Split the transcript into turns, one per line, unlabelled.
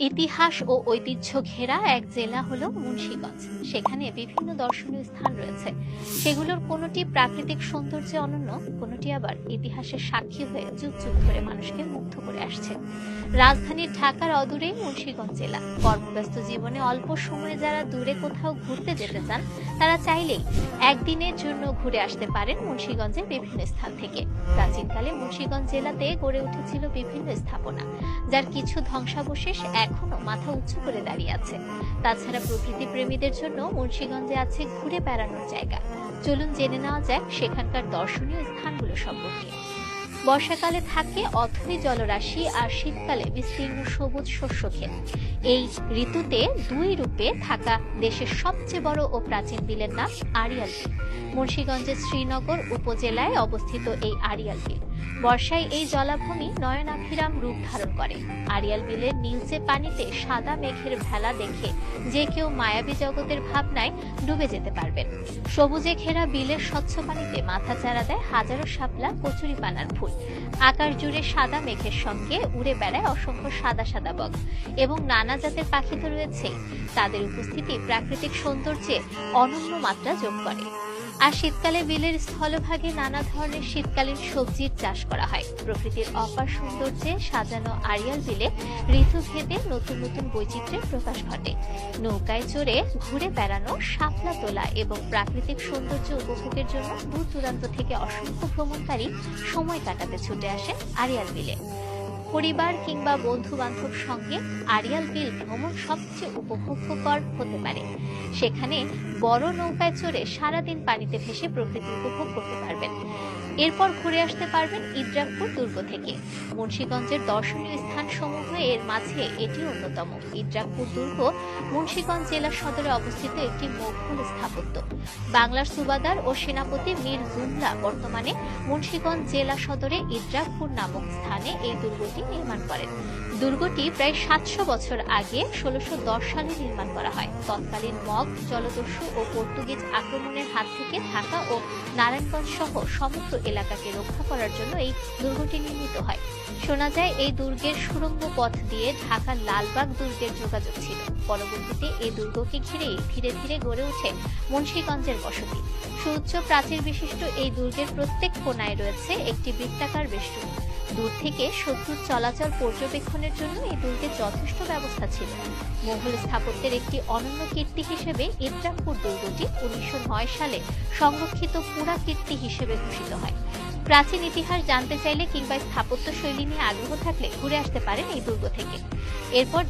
ইতিহাস ও ঐতিহ্য ঘেরা এক জেলা হলো মুন্সিগঞ্জ। সেখানে বিভিন্ন দর্শনীয় স্থান রয়েছে। সেগুলোর কোনোটি প্রাকৃতিক সৌন্দর্যে অনন্য, কোনোটি আবার ইতিহাসের সাক্ষী হয়ে যুগ যুগ ধরে মানুষকে মুগ্ধ করে আসছে। রাজধানী ঢাকার অদূরেই মুন্সিগঞ্জ জেলা। কর্মব্যস্ত জীবনে অল্প সময়ে যারা দূরে কোথাও ঘুরতে যেতে চান, তারা চাইলেই একদিনের জন্য ঘুরে আসতে পারেন মুন্সিগঞ্জের বিভিন্ন স্থান থেকে। প্রাচীনকালে মুন্সিগঞ্জ জেলাতে গড়ে উঠেছিল বিভিন্ন স্থাপনা, যার কিছু ধ্বংসাবশেষ এখনো মাথা উঁচু করে দাঁড়িয়ে আছে। তাছাড়া প্রকৃতি প্রেমীদের জন্য মুন্সিগঞ্জে আছে ঘুরে বেড়ানোর জায়গা। চলুন জেনে নেওয়া যাক সেখানকার দর্শনীয় স্থানগুলো সম্পর্কে। বর্ষাকালে থাকে অথই জলরাশি আর শীতকালে বিস্তীর্ণ সবুজ শস্যক্ষেত। এই ঋতুতে দুই রূপে থাকা দেশের সবচেয়ে বড় ও প্রাচীন বিলের নাম আড়িয়াল বিল। মুন্সিগঞ্জের শ্রীনগর উপজেলায় অবস্থিত এই আড়িয়াল বিল। বর্ষায় এই জলাভূমি নয়নাভিরাম রূপ ধারণ করে। আড়িয়াল বিলের নীলচে পানিতে সাদা মেঘের ভেলা দেখে যে কেউ মায়াবী জগতের ভাবনায় ডুবে যেতে পারবেন। সবুজে ঘেরা বিলের স্বচ্ছ পানিতে মাথা চারা দেয় হাজারো শাপলা, কচুরিপানার ফুল। আকাশ জুড়ে সাদা মেঘের সঙ্গে উড়ে বেড়ায় অসংখ্য সাদা সাদা বক এবং নানা জাতের পাখি তো রয়েছে। তাদের উপস্থিতি প্রাকৃতিক সৌন্দর্যে অনন্য মাত্রা যোগ করে। আর শীতকালে বিলের স্থলভাগে নানা ধরনের শীতকালীন সবজির চাষ করা হয়। প্রকৃতির অপার সৌন্দর্যে সাজানো আড়িয়াল বিলে ঋতুভেদে নতুন নতুন বৈচিত্র্যের প্রকাশ ঘটে। নৌকায় চড়ে ঘুরে বেড়ানো, শাপলা তোলা এবং প্রাকৃতিক সৌন্দর্য উপভোগের জন্য দূর দূরান্ত থেকে অসংখ্য ভ্রমণকারী সময় কাটাতে ছুটে আসেন আড়িয়াল বিলে। পরিবার কিংবা বন্ধু বান্ধব সঙ্গে আড়িয়াল বিল ভ্রমণ সবচেয়ে উপভোগ্যকর হতে পারে। সেখানে বড় নৌকায় চড়ে সারাদিন পানিতে ভেসে প্রকৃতি উপভোগ করতে পারবেন। এরপর ঘুরে আসতে পারবেন ইদ্রাকপুর দুর্গ থেকে। মুন্সিগঞ্জের দর্শনীয় স্থান সমূহ এর মাঝে এটি অন্যতম। ইদ্রাকপুর দুর্গ মুন্সিগঞ্জ জেলা সদরে অবস্থিত একটি মুঘল স্থাপত্য। বাংলার সুবাদার ও সেনাপতি মীর জুমলা বর্তমানে মুন্সিগঞ্জ জেলা সদরে ইদ্রাকপুর নামক স্থানে এই দুর্গটি নির্মাণ করেন। দুর্গটি প্রায় 700 বছর আগে 1610 সালে নির্মাণ করা হয়। তৎকালীন মগ, জলদস্যু ও পর্তুগিজ আক্রমণের হাত থেকে ঢাকা ও নারায়ণগঞ্জ সহ সমগ্র এলাকাকে রক্ষা করার জন্য এই দুর্গটি নির্মিত হয়। শোনা যায় এই দুর্গের সুড়ঙ্গ পথ দিয়ে ঢাকার লালবাগ দুর্গের যোগাযোগ ছিল। পরবর্তীতে এই দুর্গকে ঘিরেই ধীরে ধীরে গড়ে ওঠে মুন্সিগঞ্জের বসতি। সুউচ্চ প্রাচীর বিশিষ্ট এই দুর্গের প্রত্যেক কোণায় রয়েছে একটি বৃত্তাকার বেষ্টনী। দূর থেকে শত্রুর চলাচল পর্যবেক্ষণের জন্য এই দুর্গের যথেষ্ট ব্যবস্থা ছিল। মুঘল স্থাপত্যের একটি অনন্য কীর্তি হিসেবে ইদ্রাকপুর দুর্গটি 1909 সালে সংরক্ষিত পুরাকীর্তি হিসেবে ঘোষিত হয়। প্রাচীন ইতিহাস জানতে চাইলে কিংবা স্থাপত্য শৈলী নিয়ে আগ্রহ থাকলে ঘুরে আসতে পারেন এই দুর্গ থেকে। এরপর